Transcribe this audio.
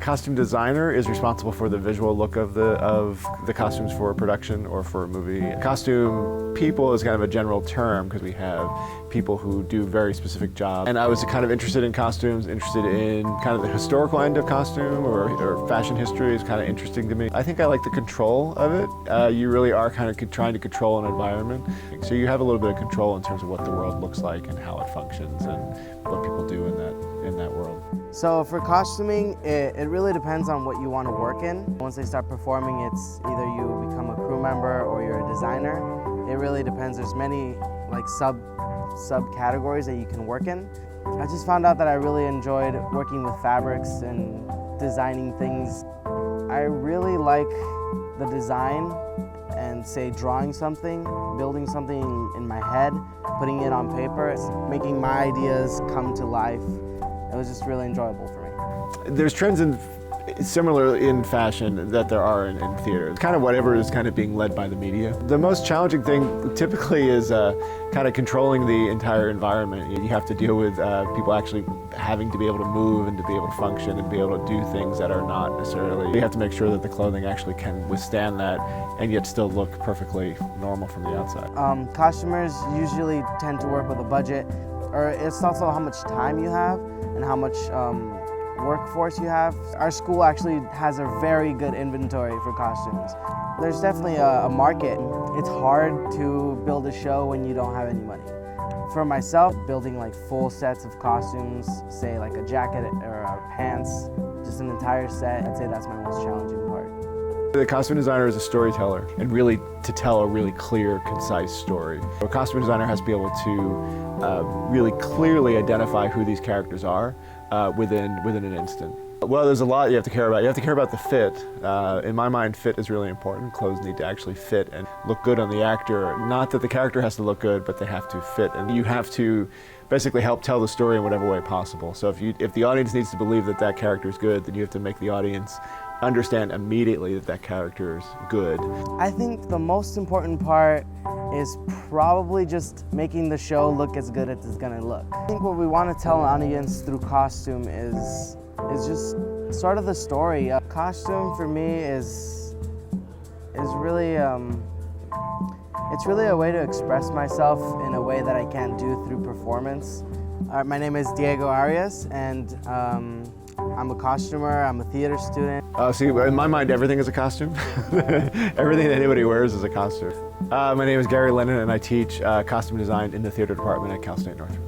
Costume designer is responsible for the visual look of the costumes for a production or for a movie. Costume people is kind of a general term because we have people who do very specific jobs. And I was kind of interested in costumes, interested in kind of the historical end of costume or fashion history is kind of interesting to me. I think I like the control of it. You really are kind of trying to control an environment. So you have a little bit of control in terms of what the world looks like and how it functions and what people do in that world. So for costuming, it really depends on what you want to work in. Once they start performing, it's either you become a crew member or you're a designer. It really depends. There's many like subcategories that you can work in. I just found out that I really enjoyed working with fabrics and designing things. I really like the design and say drawing something, building something in my head, putting it on paper, making my ideas come to life. It was just really enjoyable for me. There's trends similar in fashion that there are in theater. It's kind of whatever is kind of being led by the media. The most challenging thing typically is kind of controlling the entire environment. You have to deal with people actually having to be able to move and to be able to function and be able to do things that are not necessarily. You have to make sure that the clothing actually can withstand that and yet still look perfectly normal from the outside. Costumers usually tend to work with a budget, or it's also how much time you have and how much workforce you have. Our school actually has a very good inventory for costumes. There's definitely a market. It's hard to build a show when you don't have any money. For myself, building like full sets of costumes, say like a jacket or pants, just an entire set, I'd say that's my most challenging part. The costume designer is a storyteller, and really to tell a really clear, concise story. A costume designer has to be able to really clearly identify who these characters are within an instant. Well, there's a lot you have to care about. You have to care about the fit. In my mind, fit is really important. Clothes need to actually fit and look good on the actor. Not that the character has to look good, but they have to fit. And you have to basically help tell the story in whatever way possible. So if the audience needs to believe that that character is good, then you have to make the audience understand immediately that that character is good. I think the most important part is probably just making the show look as good as it's gonna look. I think what we want to tell an audience through costume is just sort of the story. Costume for me is really it's really a way to express myself in a way that I can't do through performance. My name is Diego Arias, and I'm a costumer, I'm a theater student. See, in my mind, everything is a costume. Everything that anybody wears is a costume. My name is Garry Lennon, and I teach costume design in the theater department at Cal State Northridge.